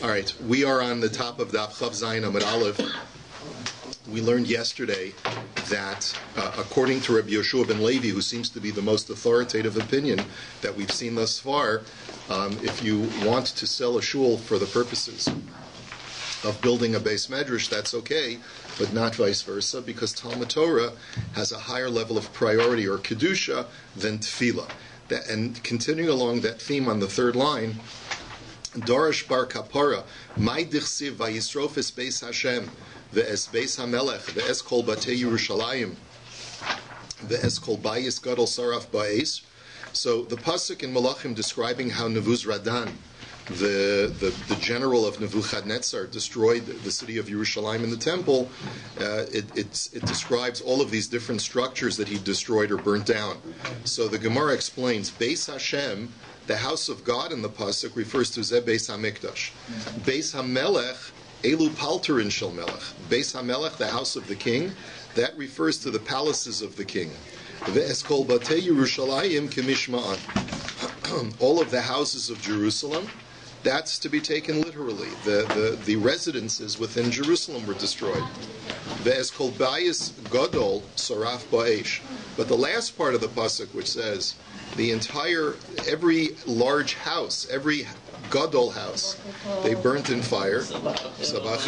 All right, we are on the top of DAF Chav Zayin Amud Aleph. We learned yesterday that according to Rabbi Yehoshua ben Levi, who seems to be the most authoritative opinion that we've seen thus far, if you want to sell a shul for the purposes of building a beis medrash, that's okay, but not vice versa, because Talmud Torah has a higher level of priority or kedusha than tefillah. And continuing along that theme on the third line, Darash bar kapara, Mai dichsiv vayisrofes beis Hashem, ve'es beis hamelech, ve'es kol batei Yerushalayim, ve'es kol bayis gadol saraf ba'es. So the pasuk in Menachem describing how Nebuzaradan, the general of Nebuchadnezzar, destroyed the city of Yerushalayim and the temple, it describes all of these different structures that he destroyed or burnt down. So the Gemara explains, Beis Hashem, the house of God in the pasuk, refers to Zeh Beis HaMikdash. Beis HaMelech, Elu Palterin Shel Melech. Beis HaMelech, the house of the king, that refers to the palaces of the king. Ve'es kol batei Yerushalayim kemishma'an. All of the houses of Jerusalem, that's to be taken literally. The residences within Jerusalem were destroyed. Ve'es kol bayis gadol saraf ba'esh. But the last part of the pasuk, which says every large house, every gadol house, they burnt in fire. Sabach,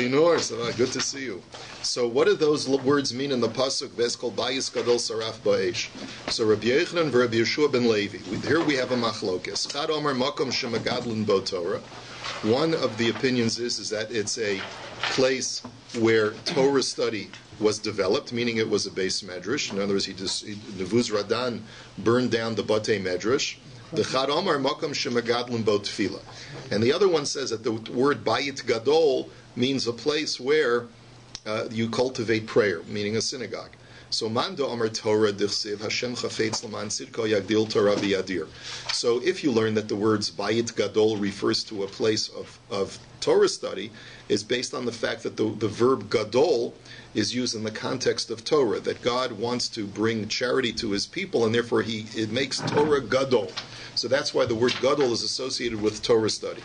good to see you. So what do those words mean in the pasuk? Ve'es kol bayis gadol saraf ba'esh. So Rabbi Yochanan and Rabbi Yehoshua ben Levi. Here we have a machlokes. Chad omer makom shemagadlin bo Torah. One of the opinions is that it's a place where Torah study was developed, meaning it was a beis medrash. In other words, Nebuzaradan burned down the batei medrash. The Chad Omar Makom Shemagadlim Bo Tefillah. And the other one says that the word Bayit Gadol means a place where you cultivate prayer, meaning a synagogue. So Mando Amar Torah Dichsiv Hashem Chafetz L'man Sidko Yagdil Torah V'Yadir. So if you learn that the words Bayit Gadol refers to a place of Torah study, is based on the fact that the verb Gadol is used in the context of Torah, that God wants to bring charity to His people, and therefore it makes Torah Gadol. So that's why the word Gadol is associated with Torah study.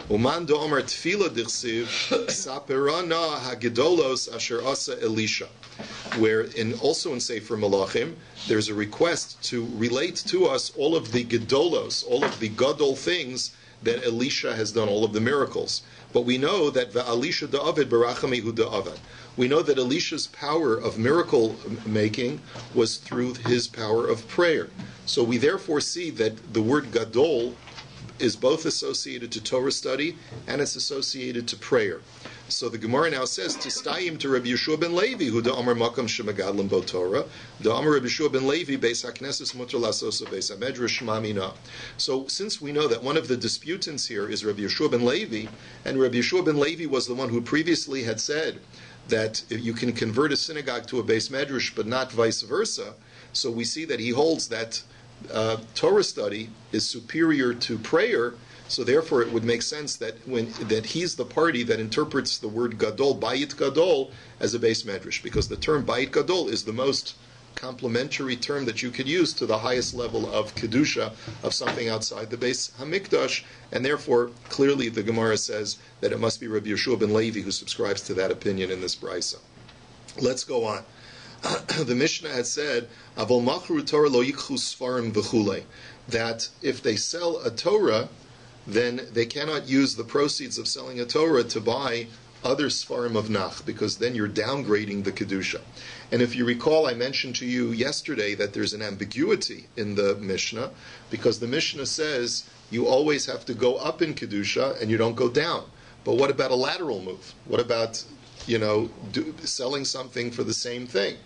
Uman do Omer Tefillah Dichsiv Saperana Hagedolos Asher Asa Elisha, where also in Sefer Melachim there's a request to relate to us all of the Gedolos, all of the Gadol things that Elisha has done, all of the miracles. But we know that Elisha da'avid barachamihu da'avad. We know that Elisha's power of miracle making was through his power of prayer. So we therefore see that the word gadol is both associated to Torah study and it's associated to prayer. So the Gemara now says, Tistayim to Rabbi Yehoshua ben Levi, who da'amar makam shemagadlim bo Torah, da'amar Rabbi Yehoshua ben Levi, beis hakneses mutar lasosa beis hamedrash shmamina. So since we know that one of the disputants here is Rabbi Yehoshua ben Levi, and Rabbi Yehoshua ben Levi was the one who previously had said that you can convert a synagogue to a beis medrash, but not vice versa, so we see that he holds that Torah study is superior to prayer. So therefore, it would make sense that he's the party that interprets the word gadol, bayit gadol, as a beis medrash, because the term bayit gadol is the most complementary term that you could use to the highest level of kedusha of something outside the beis hamikdash, and therefore, clearly, the Gemara says that it must be Rabbi Yehoshua ben Levi who subscribes to that opinion in this brisa. Let's go on. The Mishnah had said, "Avol machru Torah lo yikchu sfarim v'chulei," that if they sell a Torah, then they cannot use the proceeds of selling a Torah to buy other Sfarim of Nach, because then you're downgrading the Kedusha. And if you recall, I mentioned to you yesterday that there's an ambiguity in the Mishnah, because the Mishnah says you always have to go up in Kedusha and you don't go down. But what about a lateral move? What about, selling something for the same thing?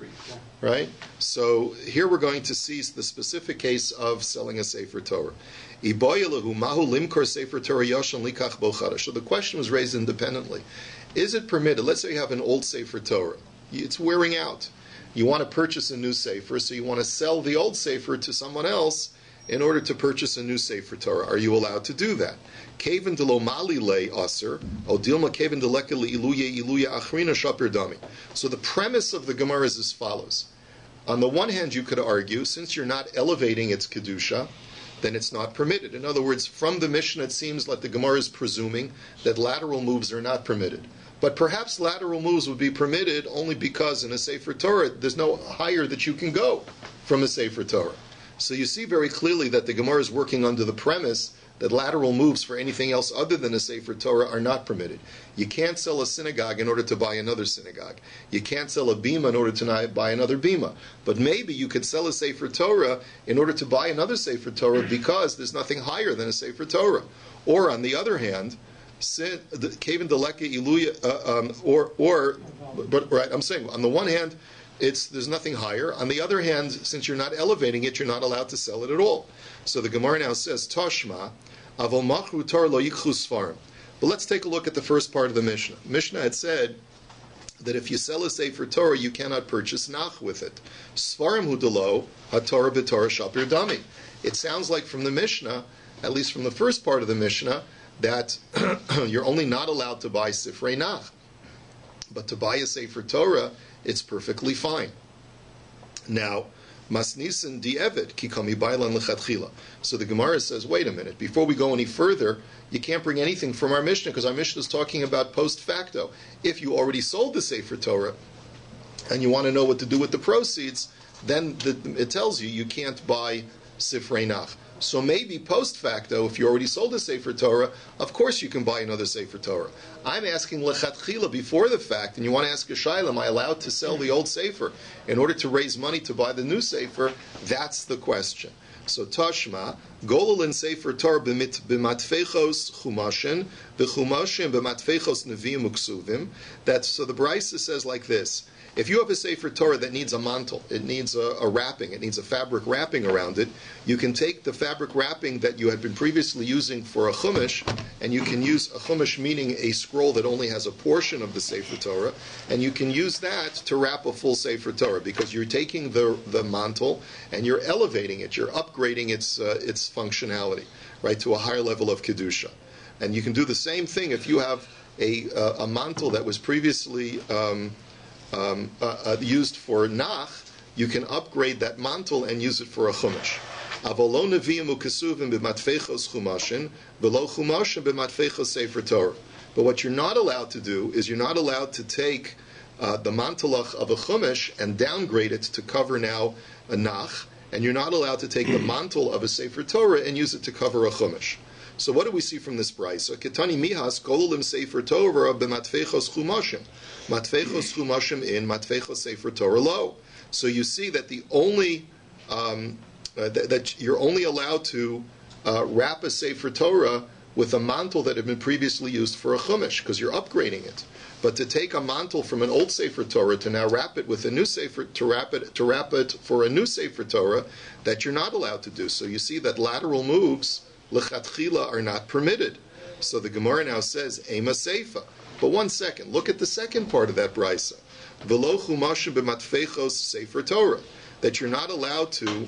Right? So here we're going to see the specific case of selling a Sefer Torah. So the question was raised independently. Is it permitted? Let's say you have an old Sefer Torah. It's wearing out. You want to purchase a new Sefer, so you want to sell the old Sefer to someone else in order to purchase a new Sefer Torah. Are you allowed to do that? So the premise of the Gemara is as follows. On the one hand, you could argue, since you're not elevating its Kedusha, then it's not permitted. In other words, from the Mishnah, it seems like the Gemara is presuming that lateral moves are not permitted. But perhaps lateral moves would be permitted only because in a Sefer Torah, there's no higher that you can go from a Sefer Torah. So you see very clearly that the Gemara is working under the premise that lateral moves for anything else other than a Sefer Torah are not permitted. You can't sell a synagogue in order to buy another synagogue. You can't sell a bima in order to buy another bima. But maybe you could sell a Sefer Torah in order to buy another Sefer Torah because there's nothing higher than a Sefer Torah. Or on the other hand, I'm saying on the one hand, there's nothing higher. On the other hand, since you're not elevating it, you're not allowed to sell it at all. So the Gemara now says, Toshma, avol machru tar lo yikchu svarim. But let's take a look at the first part of the Mishnah. Mishnah had said that if you sell a Sefer Torah, you cannot purchase nach with it. Svarim hu delo, ha-Torah b'Torah shapir dami. It sounds like from the Mishnah, at least from the first part of the Mishnah, that you're only not allowed to buy sifrei nach. But to buy a Sefer Torah, it's perfectly fine. Now, Masnisin di'evet ki kami bailan lechatchila. So the Gemara says, wait a minute, before we go any further, you can't bring anything from our Mishnah, because our Mishnah is talking about post facto. If you already sold the Sefer Torah, and you want to know what to do with the proceeds, then it tells you you can't buy sifrei nach. So maybe post facto, if you already sold a Sefer Torah, of course you can buy another Sefer Torah. I'm asking lechatchila before the fact, and you want to ask a shayla, am I allowed to sell the old Sefer in order to raise money to buy the new Sefer? That's the question. So Tashma, Gololin Sefer Torah b'matfechos chumashin, v'chumashin b'matfechos neviim uksuvim. So the Brisa says like this. If you have a Sefer Torah that needs a mantle, it needs a wrapping, it needs a fabric wrapping around it, you can take the fabric wrapping that you had been previously using for a chumash, and you can use a chumash, meaning a scroll that only has a portion of the Sefer Torah, and you can use that to wrap a full Sefer Torah, because you're taking the mantle and you're elevating it, you're upgrading its functionality, right, to a higher level of Kedusha. And you can do the same thing if you have a mantle that was previously used for nach, you can upgrade that mantle and use it for a chumash. Avolo neviim ukesuvim b'matfechos chumashin, v'lo chumashin b'matfechos sefer Torah. But what you're not allowed to do is you're not allowed to take the mantelach of a chumash and downgrade it to cover now a nach, and you're not allowed to take the mantle of a sefer Torah and use it to cover a chumash. So what do we see from this brisa? Ketani mihas kololim sefer Torah b'matfechos chumashim, matfechos chumashim in matfechos sefer Torah lo. So you see that the only that you're only allowed to wrap a sefer Torah with a mantle that had been previously used for a chumash, because you're upgrading it. But to take a mantle from an old sefer Torah to now wrap it with a new sefer, to wrap it for a new sefer Torah, that you're not allowed to do. So you see that lateral moves lechatchila are not permitted. So the Gemara now says ema seifa. But one second, look at the second part of that brisa. V'lo chumashim b'matfechos sefer Torah, that you're not allowed to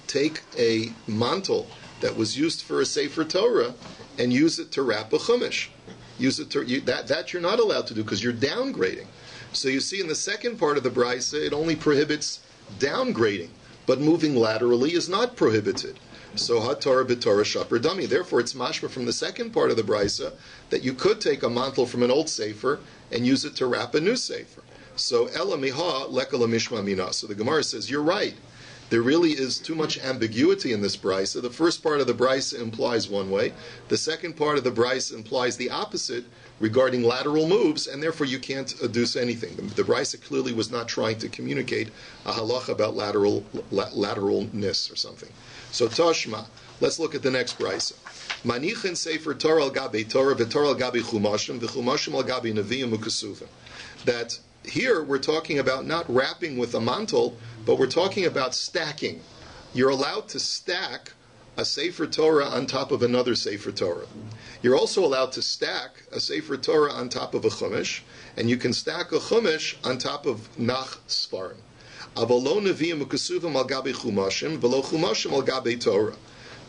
take a mantle that was used for a sefer Torah and use it to wrap a chumash. That you're not allowed to do, because you're downgrading. So you see in the second part of the brisa, it only prohibits downgrading, but moving laterally is not prohibited. So ha-Torah b'Torah shaper dami. Therefore, it's mashma from the second part of the brisa that you could take a mantle from an old sefer and use it to wrap a new sefer. So ela miha leka lamishma mina. So the Gemara says, you're right. There really is too much ambiguity in this brisa. The first part of the brisa implies one way. The second part of the brisa implies the opposite regarding lateral moves, and therefore you can't adduce anything. The brisa clearly was not trying to communicate a halacha about lateralness or something. So Tashma, let's look at the next brisa. Manichin sefer Torah al gabi Torah v'Torah al gabi chumashim v'chumashim al gabi neviim ukesuvim. That here we're talking about not wrapping with a mantle, but we're talking about stacking. You're allowed to stack a Sefer Torah on top of another Sefer Torah. You're also allowed to stack a Sefer Torah on top of a Chumash, and you can stack a Chumash on top of Nach Sfarim. Avolo neviim ukesuvim al gabi chumashim, v'lo chumashim al gabi Torah.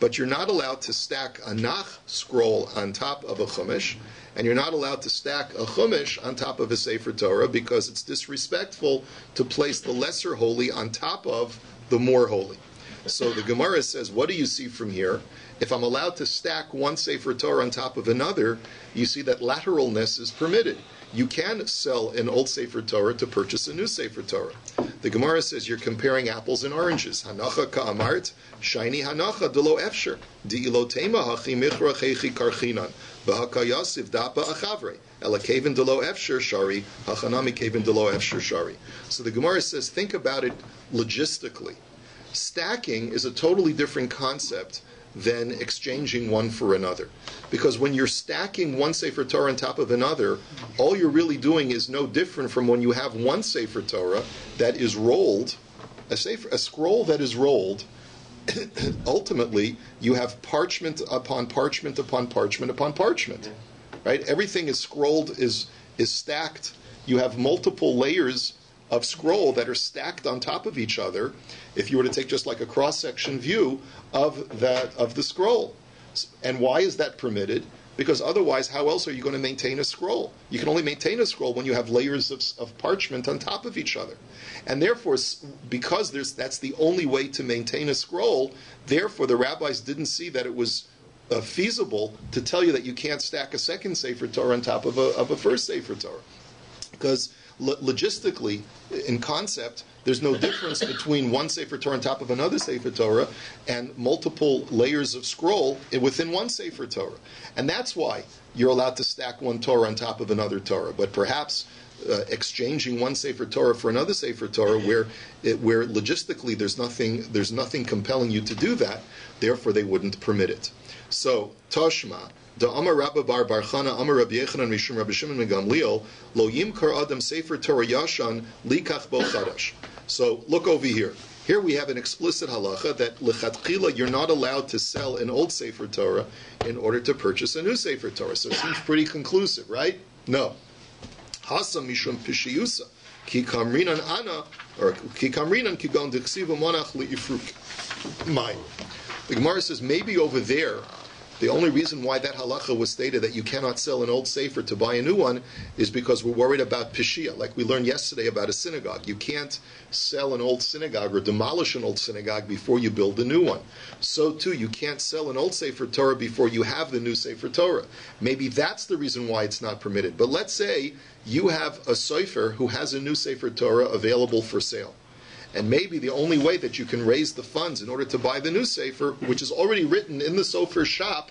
But you're not allowed to stack a Nach scroll on top of a Chumash, and you're not allowed to stack a Chumash on top of a Sefer Torah, because it's disrespectful to place the lesser holy on top of the more holy. So the Gemara says, what do you see from here? If I'm allowed to stack one Sefer Torah on top of another, you see that lateralness is permitted. You can sell an old Sefer Torah to purchase a new Sefer Torah. The Gemara says you're comparing apples and oranges. Hanacha ka'amart, shiny hanacha delo efsher. Di'ilo tema hachi michra chechi karchinan. V'haka yasiv dapa achavre. Ela kevin delo efsher shari, hachanami kevin delo efsher shari. So the Gemara says, think about it logistically. Stacking is a totally different concept than exchanging one for another. Because when you're stacking one Sefer Torah on top of another, all you're really doing is no different from when you have one Sefer Torah that is rolled, a scroll that is rolled. Ultimately, you have parchment upon parchment upon parchment upon parchment. Right? Everything is scrolled, is stacked. You have multiple layers of scroll that are stacked on top of each other, if you were to take just like a cross-section view of the scroll. And why is that permitted? Because otherwise, how else are you going to maintain a scroll? You can only maintain a scroll when you have layers of parchment on top of each other. And therefore, because that's the only way to maintain a scroll, therefore the rabbis didn't see that it was feasible to tell you that you can't stack a second Sefer Torah on top of a first Sefer Torah. Because logistically, in concept, there's no difference between one Sefer Torah on top of another Sefer Torah and multiple layers of scroll within one Sefer Torah. And that's why you're allowed to stack one Torah on top of another Torah. But perhaps exchanging one Sefer Torah for another Sefer Torah, where logistically there's nothing compelling you to do that, therefore they wouldn't permit it. So, Toshma, Da Amar Rabbi Bar Chana Amar Rabbi Yechanan Mishum Rabbi Shimon ben Gamliel Lo Yimkar Adam Sefer Torah Yashan Likach Bo Chadash. So look over here. Here we have an explicit halacha that lechatchila you're not allowed to sell an old Sefer Torah in order to purchase a new Sefer Torah. So it seems pretty conclusive, right? No. Hasam Mishum Pishiyusa Ki Kamrinan Ana or Ki Kamrinan Kigon Diksiva Monach Liifruk. Mine. The Gemara says maybe over there, the only reason why that halacha was stated that you cannot sell an old sefer to buy a new one is because we're worried about pishia, like we learned yesterday about a synagogue. You can't sell an old synagogue or demolish an old synagogue before you build a new one. So too, you can't sell an old sefer Torah before you have the new sefer Torah. Maybe that's the reason why it's not permitted. But let's say you have a sofer who has a new sefer Torah available for sale. And maybe the only way that you can raise the funds in order to buy the new sefer, which is already written in the sofer's shop,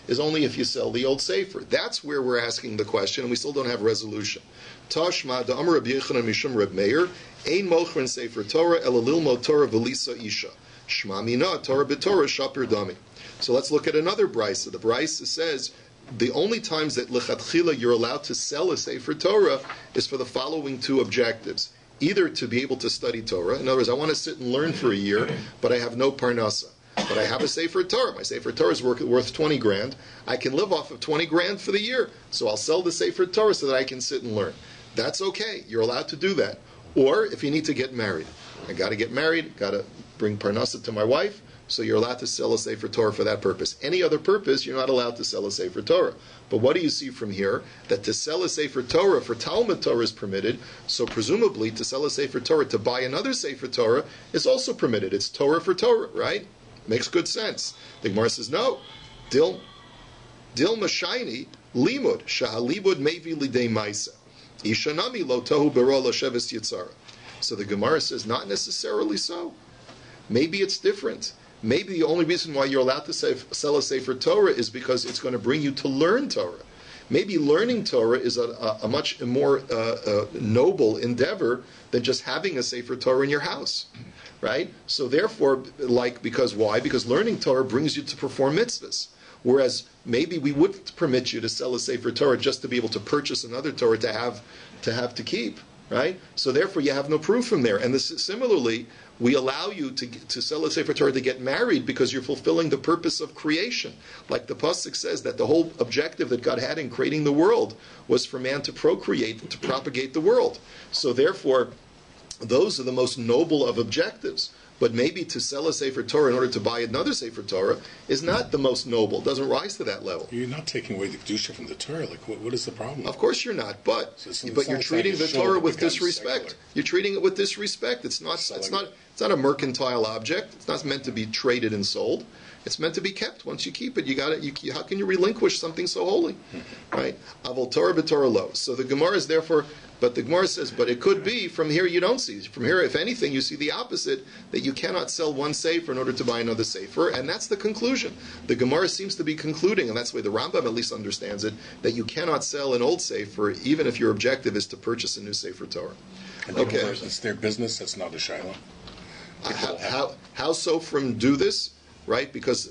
is only if you sell the old sefer. That's where we're asking the question, and we still don't have resolution. Tashma da Amar Rabbi Yechanan Mishum Reb Meir Ein Mochrin Sefer Torah Ela Lilmod Torah V'Lisa Isha Shma Mina Torah B'Torah Shapir Dami. So let's look at another brisa. The brisa says the only times that lechatchila you're allowed to sell a sefer Torah is for the following two objectives. Either to be able to study Torah. In other words, I want to sit and learn for a year, but I have no parnasa. But I have a Sefer Torah. My Sefer Torah is worth 20 grand. I can live off of 20 grand for the year. So I'll sell the Sefer Torah so that I can sit and learn. That's okay. You're allowed to do that. Or if you need to get married. I got to get married, got to bring parnasa to my wife, so you're allowed to sell a Sefer Torah for that purpose. Any other purpose, you're not allowed to sell a Sefer Torah. But what do you see from here? That to sell a Sefer Torah for Talmud Torah is permitted, so presumably to sell a Sefer Torah to buy another Sefer Torah is also permitted. It's Torah for Torah, right? Makes good sense. The Gemara says, no. Dil Mashaini Limud, Shahalibud Mevi Lidei Maisa. Ishanami Lo Tohu Bero Lo Sheves Yitzara. So the Gemara says, not necessarily so. Maybe it's different. Maybe the only reason why you're allowed to sell a Sefer Torah is because it's going to bring you to learn Torah. Maybe learning Torah is a much more noble endeavor than just having a Sefer Torah in your house, right? So therefore, because why? Because learning Torah brings you to perform mitzvahs. Whereas maybe we wouldn't permit you to sell a Sefer Torah just to be able to purchase another Torah to have to keep, right? So therefore, you have no proof from there. And similarly, we allow you to sell a Sefer Torah to get married because you're fulfilling the purpose of creation. Like the Pasuk says that the whole objective that God had in creating the world was for man to procreate and to propagate the world. So therefore, those are the most noble of objectives. But maybe to sell a Sefer Torah in order to buy another Sefer Torah is not the most noble, doesn't rise to that level. You're not taking away the Kedusha from the Torah. Like, what is the problem? Of course you're not, but you're treating the Torah with disrespect. You're treating it with disrespect. It's not It's not a mercantile object. It's not meant to be traded and sold. It's meant to be kept. Once you keep it, you got it. How can you relinquish something so holy, right? Avol Torah b'Torah lo. So the Gemara is therefore, but the Gemara says, but it could be from here you don't see. From here, if anything, you see the opposite, that you cannot sell one sefer in order to buy another sefer, and that's the conclusion. The Gemara seems to be concluding, and that's the way the Rambam at least understands it, that you cannot sell an old sefer even if your objective is to purchase a new sefer Torah. Okay, it's their business. That's not a shiloh. How Sofrim do this? Right, because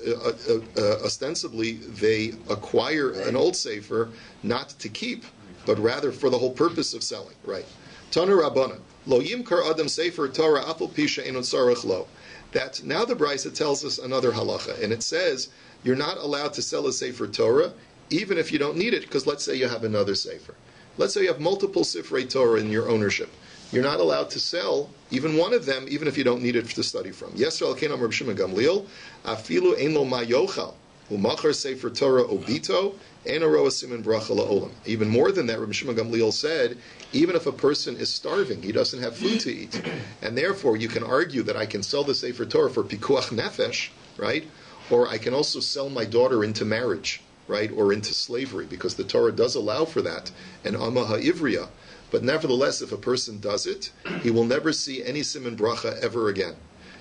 ostensibly they acquire an old sefer not to keep, but rather for the whole purpose of selling. Right. Tanu Rabbana lo yimkar adam sefer Torah apel pisha enot tzarich lo. That now the Brisa tells us another halacha, and it says you're not allowed to sell a sefer Torah even if you don't need it. Because let's say you have another sefer. Let's say you have multiple sifrei Torah in your ownership. You're not allowed to sell even one of them, even if you don't need it to study from. Yes, Rabbi Gamliel, afilu ein lo ma yochal, umachar sefer Torah obito, ein aroa siman bracha laolam. Even more than that, Rabbi Shimon Gamliel said, even if a person is starving, he doesn't have food to eat, and therefore you can argue that I can sell the sefer Torah for pikuach nefesh, right? Or I can also sell my daughter into marriage, right, or into slavery, because the Torah does allow for that, and amma ha'ivriya. But nevertheless, if a person does it, he will never see any siman bracha ever again.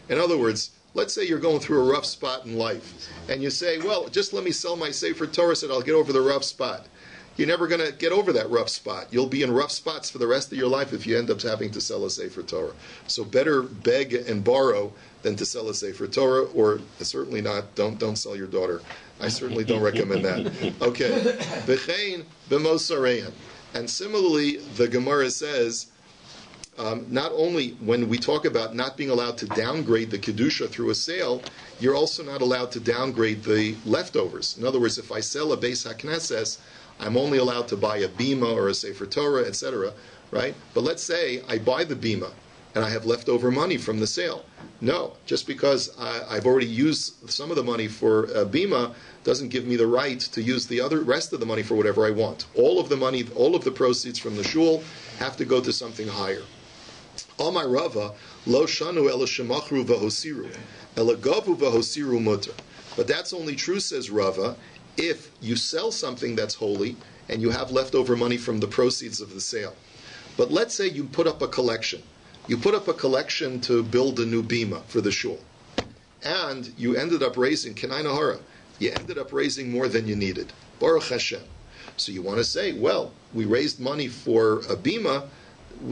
In other words, let's say you're going through a rough spot in life, and you say, well, just let me sell my sefer Torah so that I'll get over the rough spot. You're never going to get over that rough spot. You'll be in rough spots for the rest of your life if you end up having to sell a sefer Torah. So better beg and borrow than to sell a sefer Torah, or certainly not, don't sell your daughter. I certainly don't recommend that. Okay. V'chein b'mosarein. And similarly, the Gemara says, not only when we talk about not being allowed to downgrade the Kedusha through a sale, you're also not allowed to downgrade the leftovers. In other words, if I sell a Beis HaKnesses, I'm only allowed to buy a Bima or a Sefer Torah, etc., right? But let's say I buy the Bima and I have leftover money from the sale. No, just because I've already used some of the money for Bima doesn't give me the right to use the rest of the money for whatever I want. All of the money, all of the proceeds from the shul have to go to something higher. Amar Rava lo shanu ela shemachru v'hosiru ela gavu v'hosiru mutter. But that's only true, says Rava, if you sell something that's holy and you have leftover money from the proceeds of the sale. But let's say you put up a collection. You put up a collection to build a new bima for the shul, and you ended up raising Kenai Nahara. You ended up raising more than you needed. Baruch Hashem. So you want to say, well, we raised money for a bima.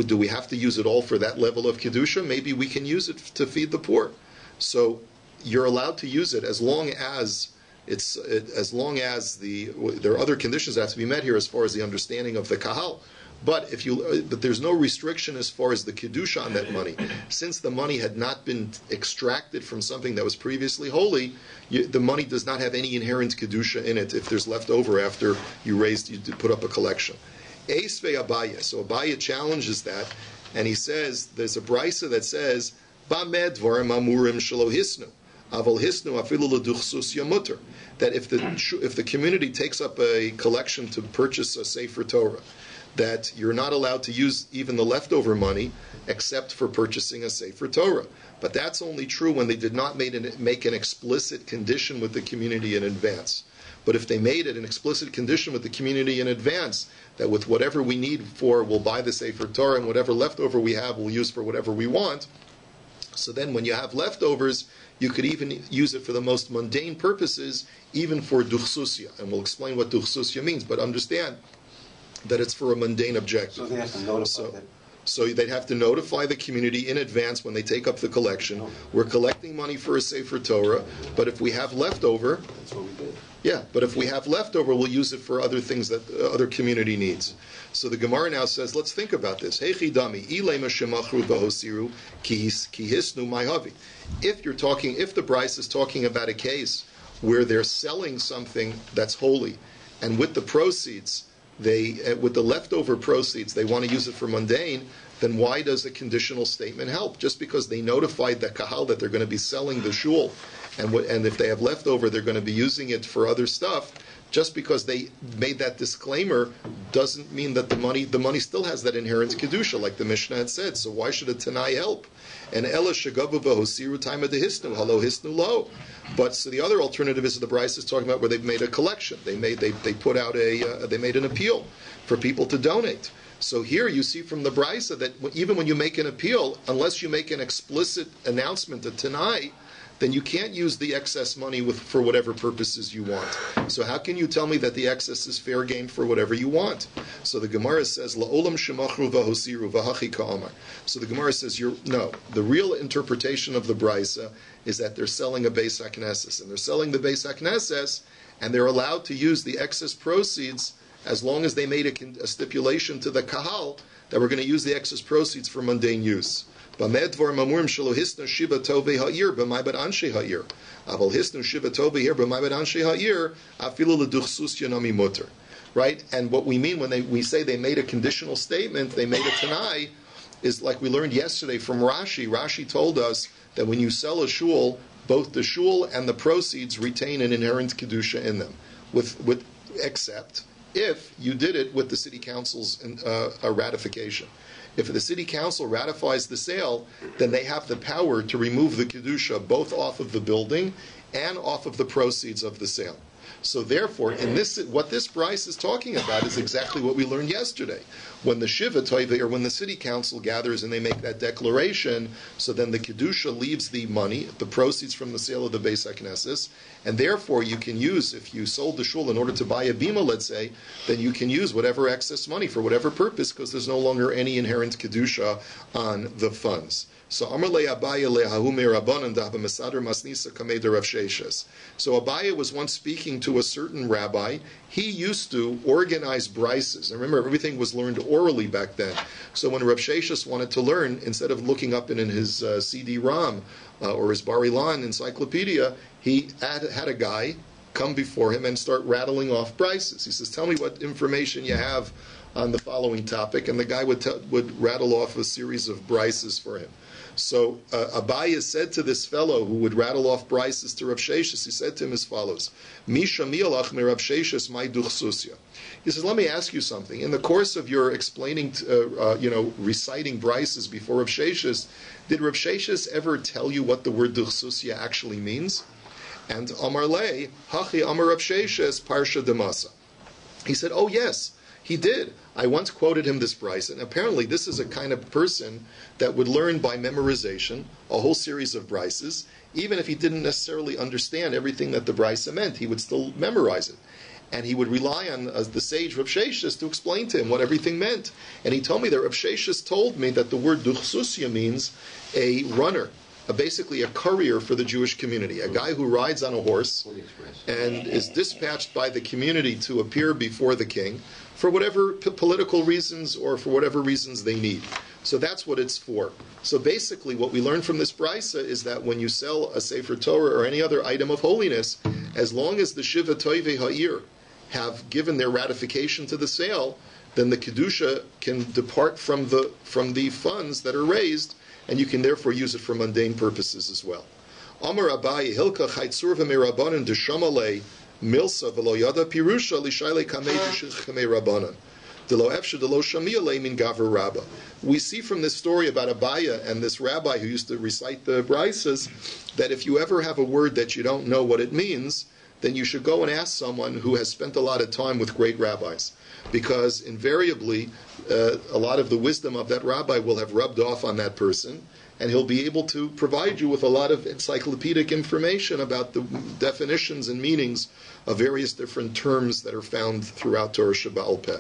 Do we have to use it all for that level of kedusha? Maybe we can use it to feed the poor. So you're allowed to use it as long as there are other conditions that have to be met here as far as the understanding of the kahal. But there's no restriction as far as the kedusha on that money. Since the money had not been extracted from something that was previously holy, the money does not have any inherent kedusha in it if there's left over after you put up a collection. Eisve Abaya. So Abaya challenges that, and he says there's a brisa that says Bamed dvarim amurim shelo hisnu. Aval hisnu afilu leduchsus yamuter. That if the community takes up a collection to purchase a sefer Torah, that you're not allowed to use even the leftover money except for purchasing a sefer Torah. But that's only true when they did not make an explicit condition with the community in advance. But if they made it an explicit condition with the community in advance, that with whatever we need for, we'll buy the sefer Torah, and whatever leftover we have, we'll use for whatever we want. So then when you have leftovers, you could even use it for the most mundane purposes, even for duchsusya. And we'll explain what duchsusya means, but understand that it's for a mundane objective. So they have to notify that. So they'd have to notify the community in advance when they take up the collection. We're collecting money for a Sefer Torah, but if we have leftover, That's what we did. yeah, but if we have leftover, we'll use it for other things that other community needs. So the Gemara now says, let's think about this. If you're talking, if the Bryce is talking about a case where they're selling something that's holy, and with the proceeds, with the leftover proceeds, they want to use it for mundane, then why does a conditional statement help? Just because they notified the kahal that they're going to be selling the shul, and if they have leftover, they're going to be using it for other stuff, just because they made that disclaimer doesn't mean that the money still has that inherent kedusha, like the Mishnah had said. So why should a tanai help? And ela shagavu v'hosiru time of the hisnu halo hisnu lo. But so the other alternative is the Bryce is talking about where they've made a collection. They put out they made an appeal for people to donate. So here you see from the Bryce that even when you make an appeal, unless you make an explicit announcement, a tanai, then you can't use the excess money for whatever purposes you want. So how can you tell me that the excess is fair game for whatever you want? So the Gemara says, La'olam shemachru v'hosiru v'hachi ka'amar. So the Gemara says, no. The real interpretation of the Brisa is that they're selling a Beis HaKnesses. And they're selling the Beis HaKnesses, and they're allowed to use the excess proceeds as long as they made a stipulation to the Kahal that we're going to use the excess proceeds for mundane use. Right? And what we mean when they say they made a conditional statement, they made a tanai, is like we learned yesterday from Rashi. Rashi told us that when you sell a shul, both the shul and the proceeds retain an inherent kedusha in them, except if you did it with the city council's ratification. If the city council ratifies the sale, then they have the power to remove the kedusha both off of the building and off of the proceeds of the sale. So therefore, what this Bryce is talking about is exactly what we learned yesterday. When the Shiva Toive, or when the city council gathers and they make that declaration, so then the Kedusha leaves the money, the proceeds from the sale of the Beis HaKnesses, and therefore you can use, if you sold the shul in order to buy a bima, let's say, then you can use whatever excess money for whatever purpose, because there's no longer any inherent Kedusha on the funds. So Amarle Abaye lehahume rabbanan dahba mesader masnisa kamei Rav Sheshes. So Abaye was once speaking to a certain rabbi. He used to organize brises. And remember, everything was learned orally back then. So when Rav Sheshes wanted to learn, instead of looking up in his CD-ROM or his Bar-Ilan encyclopedia, he had a guy come before him and start rattling off brises. He says, "Tell me what information you have on the following topic," and the guy would rattle off a series of brises for him. So Abaye said to this fellow who would rattle off brises to Rav Sheshes, he said to him as follows: Misha mi'alach me Rav Sheshes my duchsusya. He says, let me ask you something. In the course of your explaining, reciting brises before Rav Sheshes, did Rav Sheshes ever tell you what the word duchsusya actually means? And Amar Le, Hachi Amar Rav Sheshes Parsha Demasa. He said, oh yes, he did. I once quoted him this bryce, and apparently this is a kind of person that would learn by memorization a whole series of bryces. Even if he didn't necessarily understand everything that the bryce meant, he would still memorize it. And he would rely on the sage Rav Sheshes to explain to him what everything meant. And he told me that Rav Sheshes told me that the word duchsusya means a runner, basically a courier for the Jewish community, a guy who rides on a horse and is dispatched by the community to appear before the king for whatever political reasons or for whatever reasons they need. So that's what it's for. So basically what we learn from this brisa is that when you sell a Sefer Torah or any other item of holiness, as long as the Shiva Toive Ha'ir have given their ratification to the sale, then the Kedusha can depart from the funds that are raised, and you can therefore use it for mundane purposes as well. Amar Abaye Hilka Chaitzur v'Merabanan Deshamale Milsa v'Lo Yada Pirusha Lishayle Kamei Kamei Rabbanan Delo Efsha Delo Shamiyale Min Gaver Rabba. We see from this story about Abaye and this rabbi who used to recite the brises that if you ever have a word that you don't know what it means, then you should go and ask someone who has spent a lot of time with great rabbis, because invariably a lot of the wisdom of that rabbi will have rubbed off on that person, and he'll be able to provide you with a lot of encyclopedic information about the definitions and meanings of various different terms that are found throughout Torah Shebaal Peh,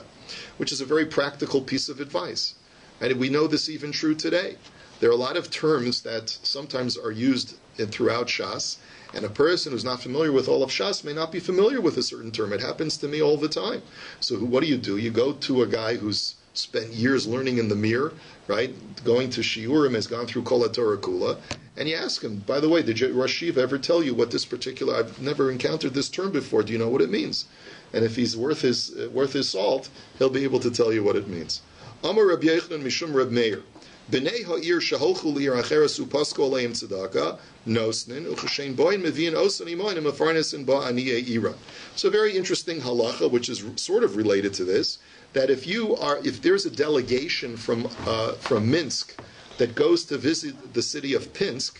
which is a very practical piece of advice. And we know this even true today. There are a lot of terms that sometimes are used throughout Shas, and a person who's not familiar with all of Shas may not be familiar with a certain term. It happens to me all the time. So what do? You go to a guy who's spent years learning in the mirror, right? Going to Shiurim, has gone through Kol HaTorah Kula, and you ask him, by the way, did Rosh Shiva ever tell you what this particular, I've never encountered this term before, do you know what it means? And if he's worth his salt, he'll be able to tell you what it means. Amar Rabbi Yochanan Mishum Reb Meir. B'nei ha'ir sheholchu li'ir acheres upasko aleim tzedakah nosnin uchashein boyin mevi'in osan imoyin mefarnesin ba'aniyei ira. So a very interesting halacha, which is sort of related to this, that if there's a delegation from Minsk that goes to visit the city of Pinsk,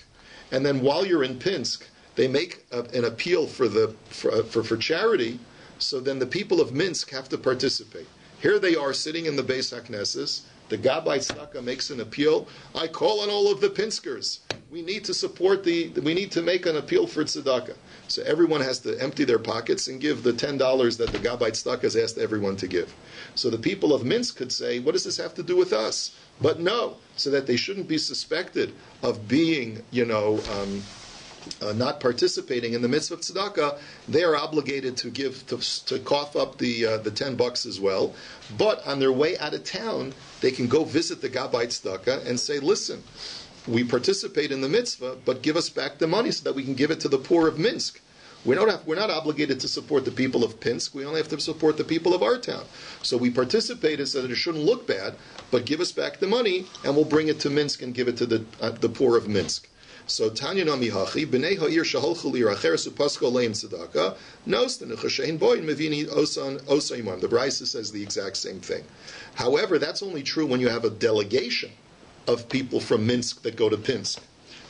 and then while you're in Pinsk, they make an appeal for charity, so then the people of Minsk have to participate. Here they are sitting in the Beis HaKnesses. The Gabbai Tzedakah makes an appeal. I call on all of the Pinskers. We need to make an appeal for tzedakah. So everyone has to empty their pockets and give the $10 that the Gabbai Tzedakah has asked everyone to give. So the people of Minsk could say, what does this have to do with us? But no, so that they shouldn't be suspected of being, not participating in the mitzvah of tzedakah, they are obligated to give to cough up the $10 as well. But on their way out of town, they can go visit the Gabbai Tzedakah and say, "Listen, we participate in the mitzvah, but give us back the money so that we can give it to the poor of Minsk. We're not obligated to support the people of Pinsk. We only have to support the people of our town. So we participated so that it shouldn't look bad, but give us back the money, and we'll bring it to Minsk and give it to the poor of Minsk." So Tanya Nami Hachi, B'nei Ha'ir Shaholchu Lir Acheres Upasko Leim Tzedakah, Nostan Uchashein Boyin Mevini Osaiman. The Brisa says the exact same thing. However, that's only true when you have a delegation of people from Minsk that go to Pinsk,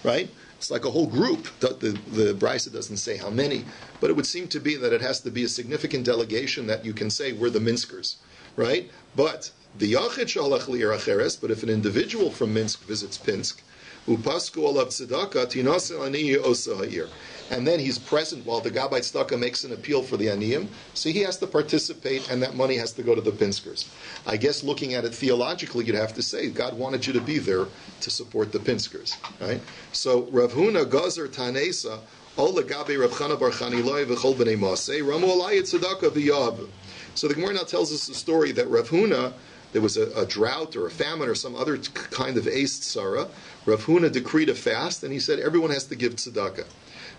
right? It's like a whole group. The Brisa doesn't say how many, but it would seem to be that it has to be a significant delegation that you can say we're the Minskers, right? But the Yachid Shalach Lir Acheres, but if an individual from Minsk visits Pinsk, Upasku olav tzedakah tinasel aniyi osa ha'ir. And then he's present while the Gabbai Tzedakah makes an appeal for the aniyim, so he has to participate, and that money has to go to the Pinskers. I guess looking at it theologically, you'd have to say God wanted you to be there to support the Pinskers, right? So Rav Huna Gazer Tanesa Ola Gabi Rav Chana Bar Chaniloi v'Chol Bnei Masei Ramu Alai Tzedakah v'Yav. So the Gemara now tells us the story that Rav Huna, there was a drought or a famine or some other kind of ace tzara. Rav Huna decreed a fast, and he said everyone has to give tzedakah.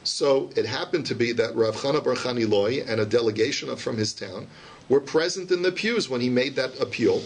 So it happened to be that Rav Chana Bar Chaniloi and a delegation from his town were present in the pews when he made that appeal,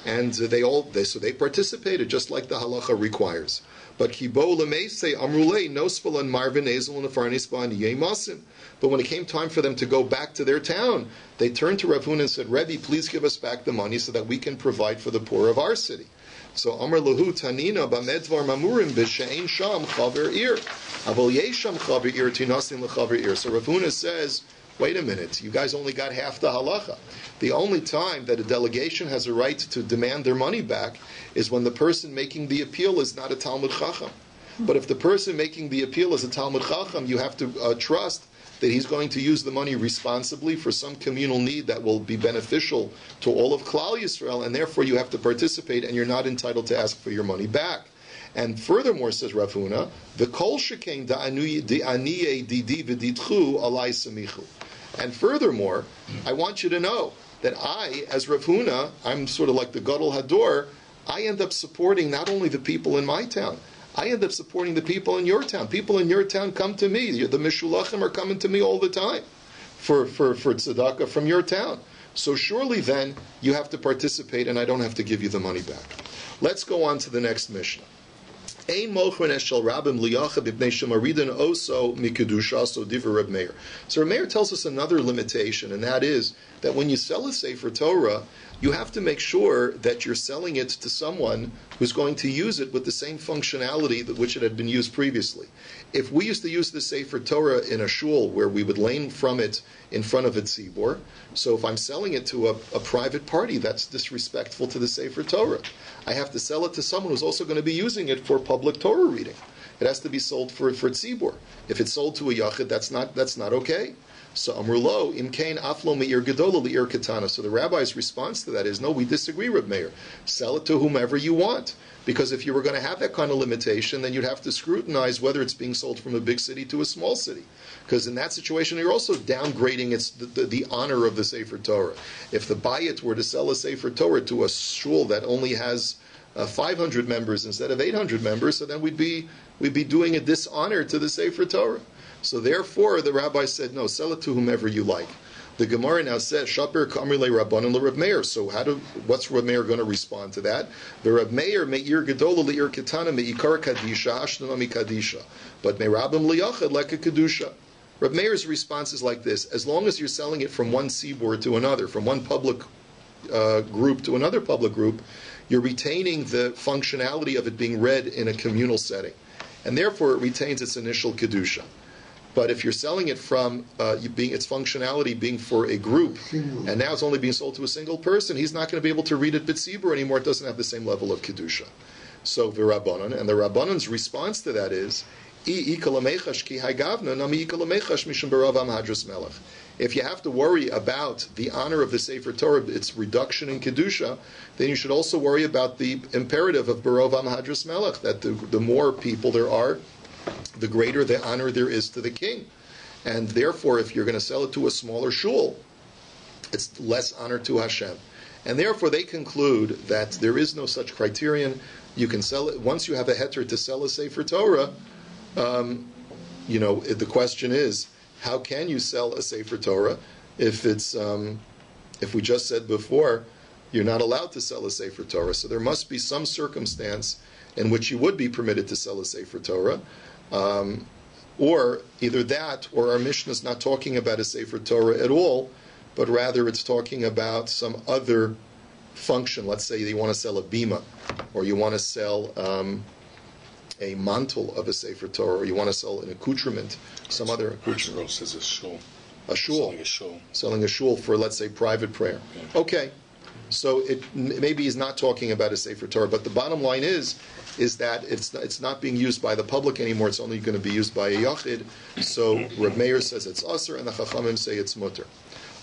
and they participated just like the halacha requires. But kibo lemeisei amrulei nosfal and marvin ezel and afarnis ba'aniyei masim. But when it came time for them to go back to their town, they turned to Rav Huna and said, Rebbe, please give us back the money so that we can provide for the poor of our city. So Amar Lahu Tanina Bamedvar Mamurim B'Shein Sham Chaver Ir. Avol Yesham Chaver Ir Tinasin LeChaver Ir. So Rav Huna says, wait a minute, you guys only got half the halacha. The only time that a delegation has a right to demand their money back is when the person making the appeal is not a Talmud Chacham. But if the person making the appeal is a Talmud Chacham, you have to trust that he's going to use the money responsibly for some communal need that will be beneficial to all of Klal Yisrael, and therefore you have to participate, and you're not entitled to ask for your money back. And furthermore, says Rav Huna, v'kol shekain da'aniyei didi v'didchu alai samichu. And furthermore, I want you to know that I, as Rav Huna, I'm sort of like the Gadol Hador, I end up supporting not only the people in my town, I end up supporting the people in your town. People in your town come to me. The Mishulachim are coming to me all the time for tzedakah from your town. So surely then you have to participate, and I don't have to give you the money back. Let's go on to the next Mishnah. Ein mochrin eshel rabim liyacha b'pnei shemaridan oso mikudusha so divrei Reb Meir. So Reb Meir tells us another limitation, and that is that when you sell a Sefer Torah, you have to make sure that you're selling it to someone who's going to use it with the same functionality that which it had been used previously. If we used to use the Sefer Torah in a shul where we would lane from it in front of a tzibor, so if I'm selling it to a private party, that's disrespectful to the Sefer Torah. I have to sell it to someone who's also going to be using it for public Torah reading. It has to be sold for tzibor. If it's sold to a yachid, that's not okay. So Amrulo, Imkain Aflo Meir Gedola Li'ir Katana. So the rabbi's response to that is, no, we disagree, Reb Meir. Sell it to whomever you want. Because if you were going to have that kind of limitation, then you'd have to scrutinize whether it's being sold from a big city to a small city. Because in that situation, you're also downgrading the honor of the Sefer Torah. If the BAYT were to sell a Sefer Torah to a shul that only has 500 members instead of 800 members, so then we'd be doing a dishonor to the Sefer Torah. So therefore, the rabbi said, no, sell it to whomever you like. The Gemara now says, Shaper Kamri Le Rabbanan Le Reb Meir. So what's Reb Meir going to respond to that? The Reb Meir Meir Gedola Leir Ketana Meikar Kadisha Ashnanami Kadisha, but Meirabim Liyachad Leka Kedusha. Reb Meir's response is like this: as long as you're selling it from one seaboard to another, from one public group to another public group, you're retaining the functionality of it being read in a communal setting, and therefore it retains its initial kedusha. But if you're selling it from its functionality being for a group, and now it's only being sold to a single person, he's not going to be able to read it b'tzibur anymore. It doesn't have the same level of kedusha. So the Rabbanan, and the Rabbanan's response to that is, if you have to worry about the honor of the Sefer Torah, its reduction in kedusha, then you should also worry about the imperative of Barov Hadras Melech, that the more people there are, the greater the honor there is to the king. And therefore, if you're going to sell it to a smaller shul, it's less honor to Hashem. And therefore, they conclude that there is no such criterion. You can sell it, once you have a heter to sell a Sefer Torah, the question is, how can you sell a Sefer Torah if it's, if we just said before, you're not allowed to sell a Sefer Torah. So there must be some circumstance in which you would be permitted to sell a Sefer Torah. Or either that, or our Mishnah is not talking about a Sefer Torah at all, but rather it's talking about some other function. Let's say you want to sell a bima, or you want to sell a mantle of a Sefer Torah, or you want to sell an accoutrement, some other accoutrement. Says a shul. A shul. Selling a shul. Selling a shul for, let's say, private prayer. Yeah. Okay. So maybe he's not talking about a Sefer Torah, but the bottom line is that it's not being used by the public anymore. It's only going to be used by a yachid. So Reb Meir says it's asur, and the Chachamim say it's mutter.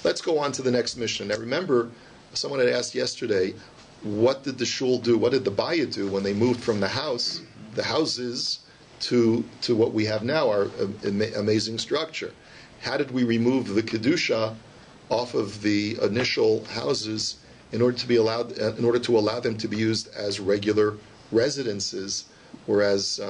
Let's go on to the next Mishnah. Now remember, someone had asked yesterday, what did the shul do? What did the BAYT do when they moved from the houses to what we have now, our amazing structure? How did we remove the kedusha off of the initial houses in order to allow them to be used as regular residences, whereas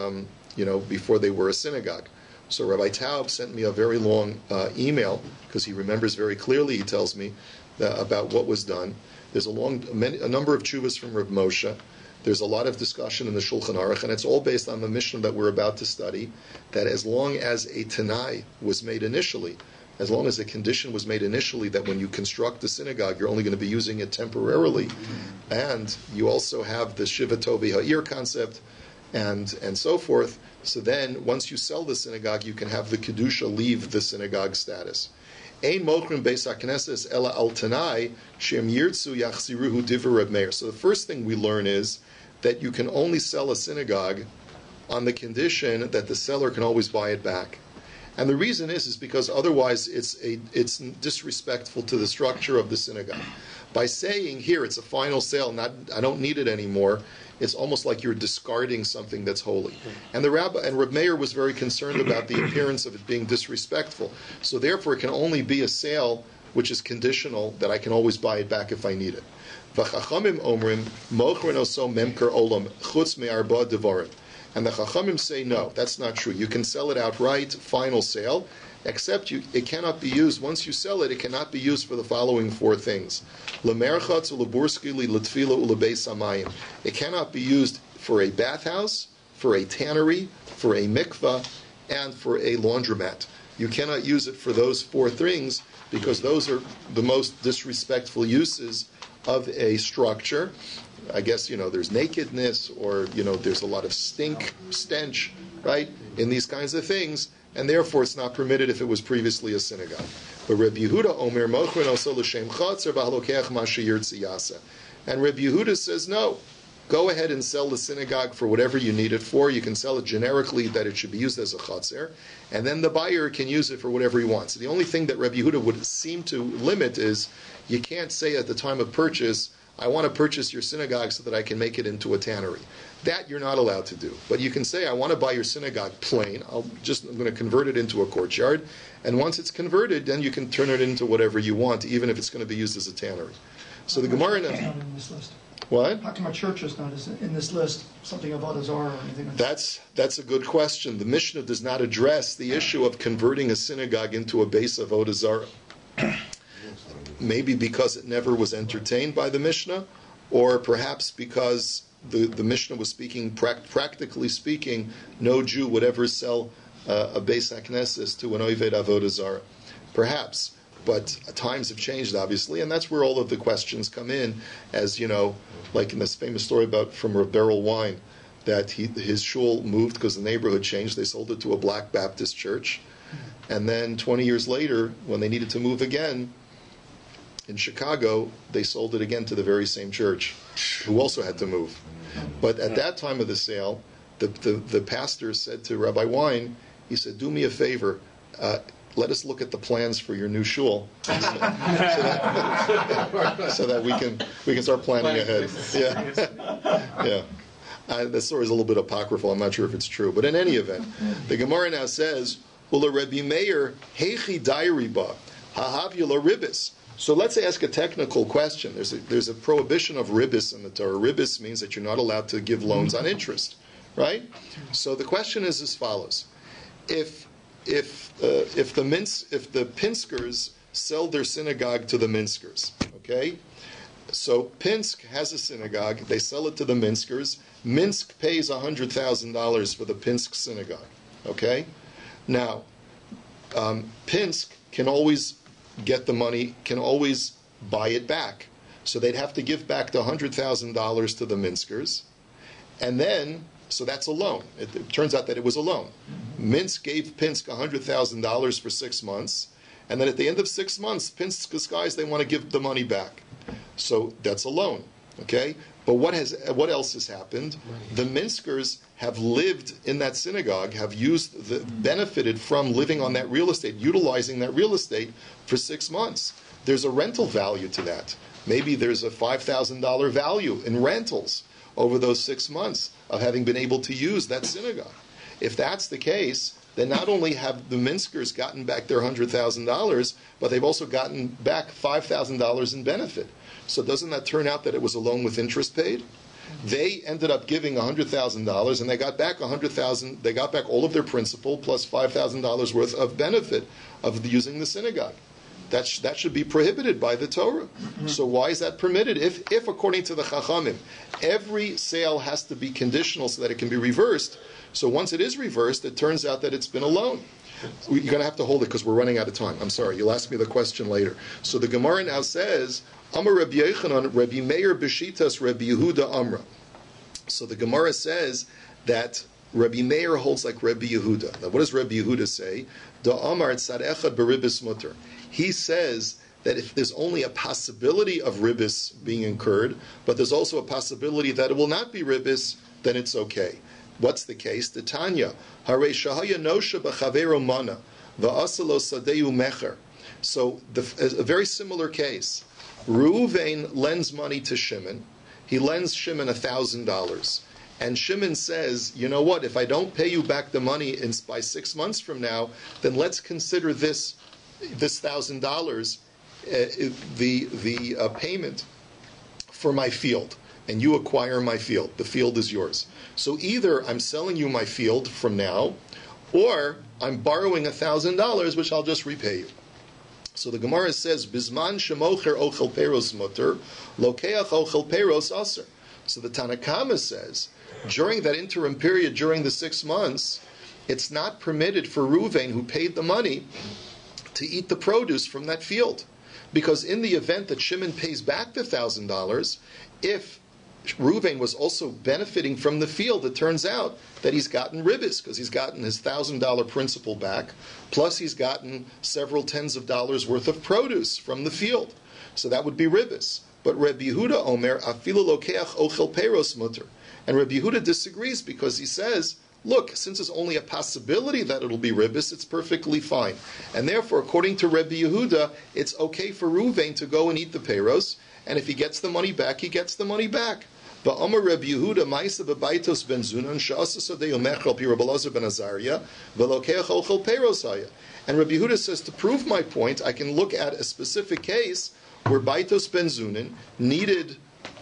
before they were a synagogue? So Rabbi Taub sent me a very long email, because he remembers very clearly, he tells me, about what was done. There's a number of tshuvas from Reb Moshe. There's a lot of discussion in the Shulchan Aruch, and it's all based on the Mishnah that we're about to study, that as long as a Tanai was made initially, as long as a condition was made initially that when you construct a synagogue, you're only going to be using it temporarily, and you also have the Shiva Tovi Ha'ir concept, and so forth, so then once you sell the synagogue, you can have the Kedusha leave the synagogue status. Ein mochrim beis hakneses ela al tanai shem yirtzu yachziruhu divrei Reb Meir. So the first thing we learn is that you can only sell a synagogue on the condition that the seller can always buy it back. And the reason is because otherwise it's disrespectful to the structure of the synagogue. By saying here it's a final sale, I don't need it anymore, it's almost like you're discarding something that's holy. And the Rabbi and Reb Meir was very concerned about the appearance of it being disrespectful. So therefore it can only be a sale which is conditional, that I can always buy it back if I need it. V'chachamim omrim mochrin oso memker olam chutz me'arba devarim. And the Chachamim say, no, that's not true. You can sell it outright, final sale, except it cannot be used, once you sell it, it cannot be used for the following four things. It cannot be used for a bathhouse, for a tannery, for a mikvah, and for a laundromat. You cannot use it for those four things, because those are the most disrespectful uses of a structure. I guess, there's nakedness, or, there's a lot of stench, right, in these kinds of things, and therefore it's not permitted if it was previously a synagogue. But Reb Yehuda Omer Mochrin also l'shem chatzer v'halokech ma sheyirtzi yaseh. And Reb Yehuda says, no, go ahead and sell the synagogue for whatever you need it for. You can sell it generically that it should be used as a chatzer, and then the buyer can use it for whatever he wants. The only thing that Reb Yehuda would seem to limit is, you can't say at the time of purchase, I want to purchase your synagogue so that I can make it into a tannery. That you're not allowed to do. But you can say, I want to buy your synagogue plain. I'm going to convert it into a courtyard. And once it's converted, then you can turn it into whatever you want, even if it's going to be used as a tannery. So the Gemara... Not in this list. What? How come a church is not in this list, something about a czar or anything like that? That's a good question. The Mishnah does not address the issue of converting a synagogue into a base of Avodah Zarah. maybe because it never was entertained by the Mishnah, or perhaps because the Mishnah was speaking, practically speaking, no Jew would ever sell a Beis HaKnesses to an Oved Avodah Zarah. Perhaps. But times have changed, obviously, and that's where all of the questions come in, as you know, like in this famous story from Reb Beryl Wine, that his shul moved because the neighborhood changed. They sold it to a Black Baptist church, and then 20 years later, when they needed to move again, in Chicago, they sold it again to the very same church, who also had to move. But at that time of the sale, the pastor said to Rabbi Wine, he said, "Do me a favor, let us look at the plans for your new shul, so that we can start planning ahead." Yeah. The story is a little bit apocryphal. I'm not sure if it's true, but in any event, the Gemara now says, "Ula Rabbi Meir heichi dairiba hahavula ribis." So let's ask a technical question. There's a prohibition of ribis in the Torah. Ribis means that you're not allowed to give loans on interest, right? So the question is as follows: If the Pinskers sell their synagogue to the Minskers, okay? So Pinsk has a synagogue. They sell it to the Minskers. Minsk pays $100,000 for the Pinsk synagogue, okay? Now, Pinsk can always get the money, can always buy it back. So they'd have to give back the $100,000 to the Minskers, and then, so that's a loan. It turns out that it was a loan. Minsk gave Pinsk $100,000 for 6 months, and then at the end of 6 months, Pinsk's guys, they want to give the money back. So that's a loan, okay? But what else has happened? The Minskers have lived in that synagogue, have benefited from living on that real estate, utilizing that real estate for 6 months. There's a rental value to that. Maybe there's a $5,000 value in rentals over those 6 months of having been able to use that synagogue. If that's the case, then not only have the Minskers gotten back their $100,000, but they've also gotten back $5,000 in benefit. So doesn't that turn out that it was a loan with interest paid? They ended up giving $100,000, and they got back $100,000. They got back all of their principal plus $5,000 worth of benefit of using the synagogue. That should be prohibited by the Torah. So why is that permitted? If according to the Chachamim, every sale has to be conditional so that it can be reversed. So once it is reversed, it turns out that it's been a loan. You're going to have to hold it because we're running out of time. I'm sorry. You'll ask me the question later. So the Gemara now says, Amar Rabbi Yochanan, Rabbi Meir Beshitas, Rabbi Yehuda Amra. So the Gemara says that Rabbi Meir holds like Rabbi Yehuda. Now what does Rabbi Yehuda say? Da Amar tzad echad beribis mutter. He says that if there's only a possibility of ribis being incurred, but there's also a possibility that it will not be ribis, then it's okay. What's the case? The Tanya, Hare Shahaya Nosha B'Chavero Mana, V'Asalo Sadeu Mecher. So a very similar case. Reuven lends money to Shimon. He lends Shimon $1,000. And Shimon says, you know what, if I don't pay you back the money by 6 months from now, then let's consider this $1,000 the payment for my field. And you acquire my field. The field is yours. So either I'm selling you my field from now, or I'm borrowing $1,000, which I'll just repay you. So the Gemara says, Bizman shemocher ochel peros mutter, lokeach ochel peros aser. So the Tanakama says, during that interim period, during the 6 months, it's not permitted for Reuven, who paid the money, to eat the produce from that field. Because in the event that Shimon pays back the $1,000, if Reuven was also benefiting from the field, it turns out that he's gotten ribis, because he's gotten his $1,000 principal back, plus he's gotten several tens of dollars worth of produce from the field. So that would be ribis. But Rabbi Yehuda Omer, afilu lokeach ochel peros mutter. And Rabbi Yehuda disagrees because he says, look, since there's only a possibility that it'll be ribis, it's perfectly fine. And therefore, according to Rabbi Yehuda, it's okay for Reuven to go and eat the peros, and if he gets the money back, he gets the money back. Va'amar Rabbi Yehuda ma'isa b'baytos ben zunan she'asa sadei umechel pi Rabbi Elazar ben Azariah v'lokeach ochel peros haya. And Rabbi Yehuda says, to prove my point, I can look at a specific case where Baitos ben Zunin needed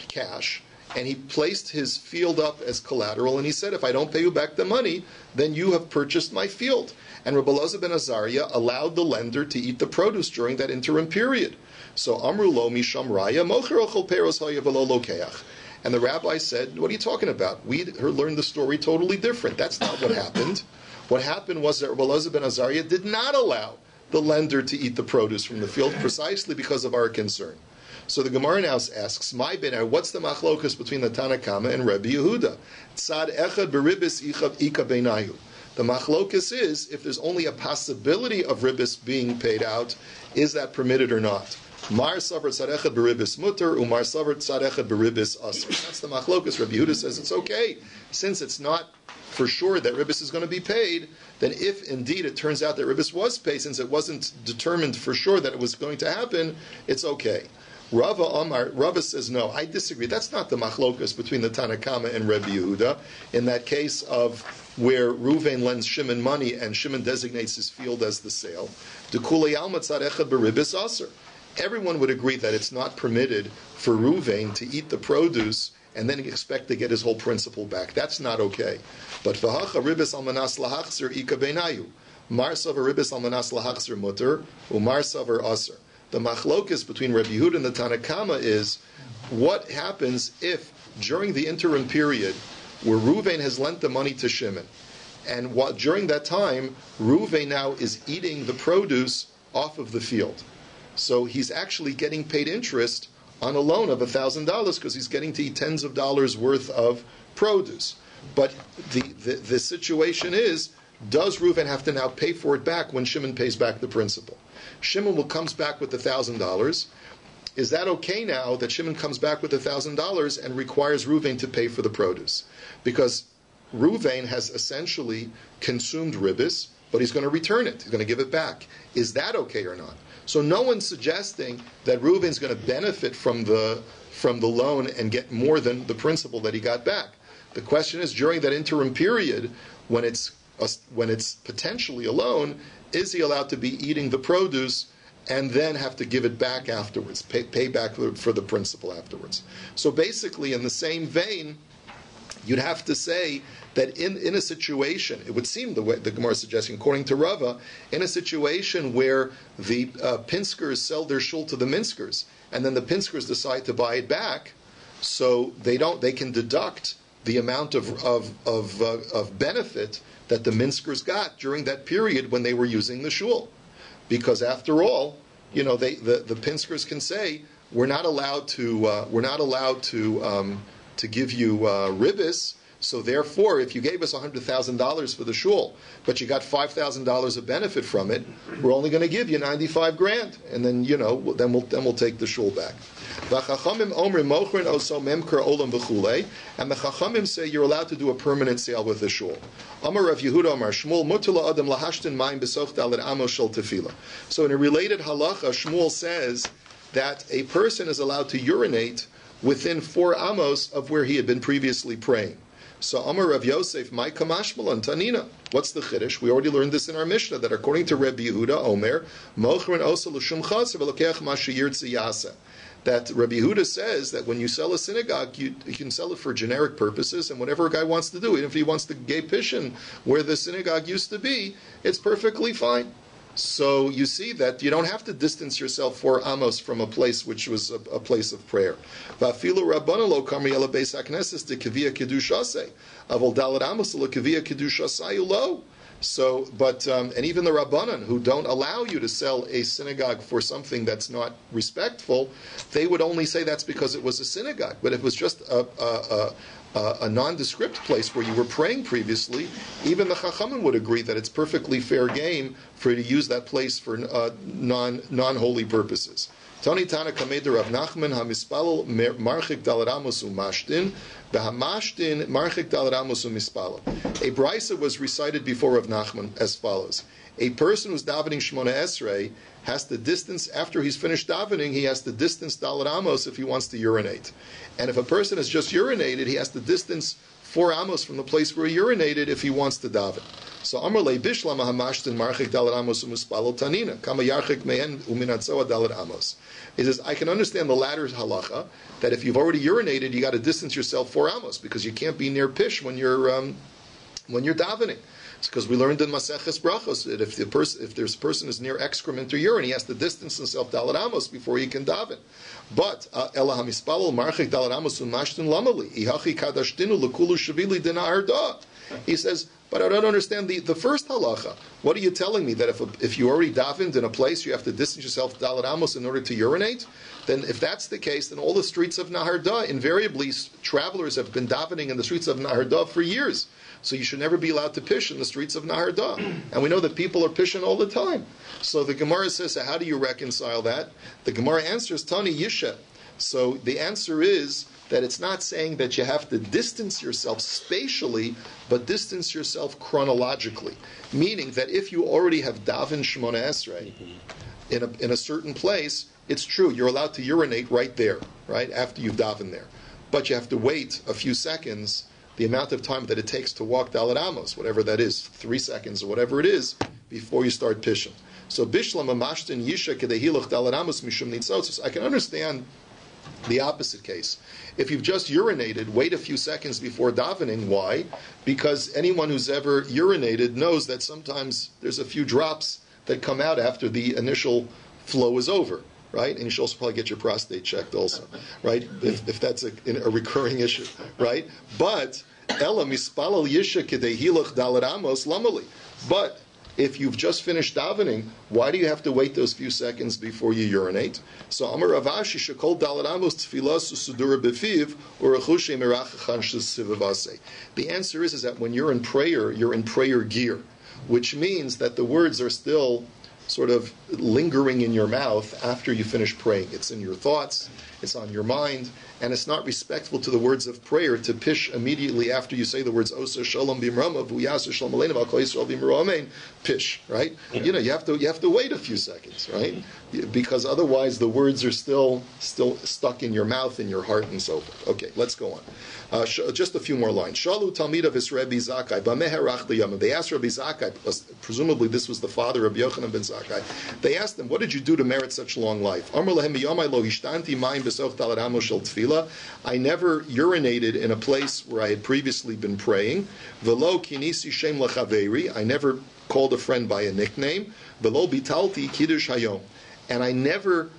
cash, and he placed his field up as collateral, and he said, if I don't pay you back the money, then you have purchased my field. And Rabbi Elazar ben Azariah allowed the lender to eat the produce during that interim period. So Amru lo misham raya mocher ochel peros haya v'lo lokeach. And the rabbi said, what are you talking about? We learned the story totally different. That's not what happened. What happened was that Rabbi Elazar ben Azariah did not allow the lender to eat the produce from the field precisely because of our concern. So the Gemara now asks, "My benar, what's the machlokus between the Tanakama and Rabbi Yehuda? Tzad echad beribis ika beinayu." The machlokus is, if there's only a possibility of ribis being paid out, is that permitted or not? Mar savar tzad echad beribis mutter, umar savar tzad echad beribis asr. That's the machlokus. Rabbi Yehuda says it's okay, since it's not for sure that ribis is going to be paid. Then if indeed it turns out that ribis was paid, since it wasn't determined for sure that it was going to happen, it's okay. Rava says, no, I disagree. That's not the machlokas between the Tanakama and Rabbi Yehuda. In that case of where Ruvain lends Shimon money and Shimon designates his field as the sale, everyone would agree that it's not permitted for Ruvain to eat the produce and then expect to get his whole principal back. That's not okay. But v'hacha ribis almanas lahachzer ika beinayu. Mar savar ribis almanas lahachzer mutter, umar savar aser. The machlokus between Rabbi Yehuda and the Tanakama is what happens if during the interim period where Ruvain has lent the money to Shimon, and during that time Ruvain now is eating the produce off of the field. So he's actually getting paid interest on a loan of $1,000 because he's getting to eat tens of dollars worth of produce. But the situation is, does Ruvain have to now pay for it back when Shimon pays back the principal? Shimon comes back with $1,000. Is that okay now that Shimon comes back with $1,000 and requires Ruvain to pay for the produce? Because Ruvain has essentially consumed ribis, but he's going to return it. He's going to give it back. Is that okay or not? So no one's suggesting that Ruvain's going to benefit from the loan and get more than the principal that he got back. The question is, during that interim period, when it's potentially a loan, is he allowed to be eating the produce and then have to give it back afterwards, pay back for the principal afterwards? So basically, in the same vein, you'd have to say that in a situation, it would seem the way the Gemara is suggesting, according to Rava, in a situation where the Pinskers sell their shul to the Minskers, and then the Pinskers decide to buy it back, so they can deduct the amount of benefit that the Minskers got during that period when they were using the shul, because after all, the Pinskers can say we're not allowed to give you ribis. So therefore, if you gave us $100,000 for the shul, but you got $5,000 of benefit from it, we're only going to give you $95,000, and then then we'll take the shul back. And the Chachamim say you're allowed to do a permanent sale with the shul. Amar Rav Yehuda Amar Shmuel mutila adam lahashtin mayim besoch daled amos shel tefillah. So in a related halacha, Shmuel says that a person is allowed to urinate within 4 amos of where he had been previously praying. So Amar Rav Yosef, my kamashmalan tanina. What's the chiddush? We already learned this in our Mishnah, that according to Rabbi Yehuda, Omer, mochrin osa l'shum chas v'lokech ma sheyirtzi yasa. That Rabbi Yehuda says that when you sell a synagogue, you can sell it for generic purposes, and whatever a guy wants to do, even if he wants to gay pishin where the synagogue used to be, it's perfectly fine. So you see that you don't have to distance yourself 4 amos from a place which was a place of prayer. Va'afilu Rabbana lo kamri ela beis hakneses de kavia kedushasei avol daled amos lo kavia kedushasei lo. So, but and even the Rabbanan, who don't allow you to sell a synagogue for something that's not respectful, they would only say that's because it was a synagogue. But if it was just a nondescript place where you were praying previously, even the Chachamim would agree that it's perfectly fair game for you to use that place for non-holy purposes. Tani Tana Kameder Rav Nachman HaMispalel Marchik Dalaramus Umashtin Behamashtin Marchik Dalaramus Umispalel. A brisa was recited before Rav Nachman as follows: a person who's davening Shmona Esrei has to distance, after he's finished davening, he has to distance Daled Amos if he wants to urinate. And if a person has just urinated, he has to distance 4 amos from the place where he urinated if he wants to daven. So Amar le bishlam hamashtin marchik dalet amos u'mispalel tanina kama yarchik mehen u'minatzoa dalet amos. He says, I can understand the latter halacha, that if you've already urinated, you got to distance yourself 4 amos, because you can't be near pish when you're davening. It's because we learned in Maseches Brachos that if there's a person is near excrement or urine, he has to distance himself dalet amos before he can daven. But ela hamispalel marchik dalet amos u'mashtin lamali ihachi kadashtinu lekulu shavili dina arda. He says, but I don't understand the first halacha. What are you telling me, that if you already davened in a place, you have to distance yourself dalet amos in order to urinate? Then if that's the case, then all the streets of Naharda, invariably travelers have been davening in the streets of Naharda for years. So you should never be allowed to pish in the streets of Naharda. And we know that people are pishing all the time. So the Gemara says, so how do you reconcile that? The Gemara answers, Tani Yisha. So the answer is that it's not saying that you have to distance yourself spatially, but distance yourself chronologically. Meaning that if you already have daven Shemona Esrei in a certain place, it's true, you're allowed to urinate right there, right, after you've davened there. But you have to wait a few seconds, the amount of time that it takes to walk Dalet Amos, whatever that is, 3 seconds or whatever it is, before you start pishing. So Bishlam Amashtin Yisha Kedehilach Dalet Amos Mishum Nitzotzos. I can understand the opposite case. If you've just urinated, wait a few seconds before davening. Why? Because anyone who's ever urinated knows that sometimes there's a few drops that come out after the initial flow is over, right? And you should also probably get your prostate checked also, right? If that's a recurring issue, right? But Ela mispalal yisha kedei hilach dalet amos lamali. But if you've just finished davening, why do you have to wait those few seconds before you urinate? So Amar Ravashi shekol dalet amos tfilas usudura befiv or rechushe merachachan shesivavase. The answer is that when you're in prayer gear, which means that the words are still sort of lingering in your mouth after you finish praying. It's in your thoughts, it's on your mind, and it's not respectful to the words of prayer to pish immediately after you say the words Osa Shalom Bimrama, Vuyasa Shalom Aleinu, Al Kol Yisrael Bimroamein, pish, right? Yeah. You have to wait a few seconds, right? Because otherwise the words are still stuck in your mouth, in your heart, and so forth. Okay, let's go on. Just a few more lines. Shalu Talmid of his Rabbi Zakkai, Bameherach Liyama. They asked Rabbi Zakkai, presumably this was the father of Yochanan ben Zakkai. They asked him, what did you do to merit such long life? Amar lehem b'yomai lo hishtanti mayim b'soch dalet amos shel tefillah. I never urinated in a place where I had previously been praying. Velo kinisi shem lachaveri. I never called a friend by a nickname. Velo bitalti kiddush hayom. And I never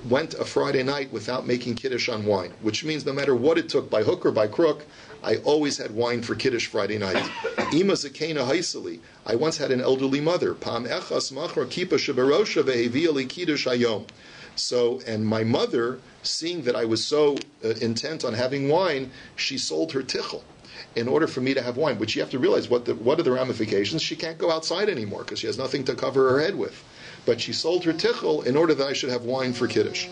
went a Friday night without making Kiddush on wine, which means no matter what it took, by hook or by crook, I always had wine for Kiddush Friday night. Ima zakena haisali. I once had an elderly mother. Pam echas machra kipa shebarosha ve'hevia li Kiddush hayom. So, and my mother, seeing that I was so intent on having wine, she sold her tichel in order for me to have wine. But you have to realize what are the ramifications. She can't go outside anymore because she has nothing to cover her head with. But she sold her tichel in order that I should have wine for Kiddush.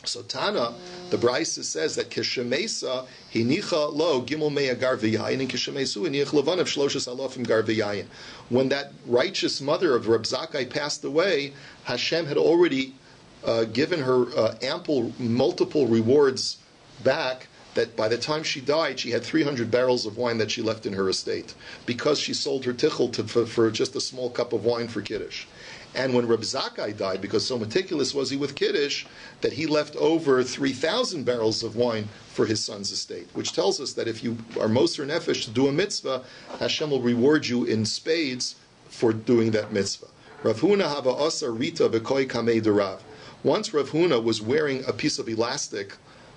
So Tana, the Brisa says that Kishemesa hinicha lo gimel mea gar v'yayin and Kishemesu hinich levanav shloshes alofim gar v'yayin. When that righteous mother of Reb Zakkai passed away, Hashem had already given her ample, multiple rewards back, that by the time she died, she had 300 barrels of wine that she left in her estate, because she sold her tichel for just a small cup of wine for Kiddush. And when Reb Zakkai died, because so meticulous was he with Kiddush, that he left over 3,000 barrels of wine for his son's estate, which tells us that if you are moser nefesh to do a mitzvah, Hashem will reward you in spades for doing that mitzvah. Rav Huna hava asa rita v'koi kamei derav. Once Rav Huna was wearing a piece of elastic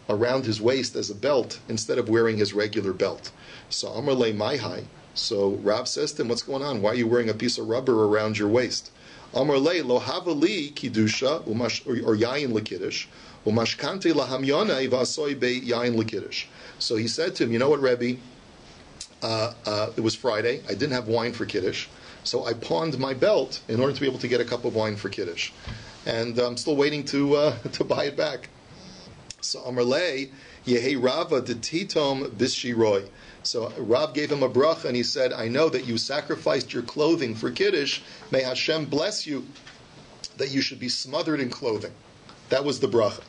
around his waist as a belt instead of wearing his regular belt. So Amar le maihai. So Rav says to him, what's going on? Why are you wearing a piece of rubber around your waist? Amar le lo havali kiddusha or yayin lekiddush umashkante lahamyona v'asoi be yayin lekiddush. So he said to him, you know what, Rebbe? It was Friday. I didn't have wine for Kiddush, so I pawned my belt in order to be able to get a cup of wine for Kiddush, and I'm still waiting to buy it back. So Amar le yehi Rava de titom bishiroi. So Rav gave him a bracha, and he said, I know that you sacrificed your clothing for Kiddush. May Hashem bless you that you should be smothered in clothing. That was the bracha.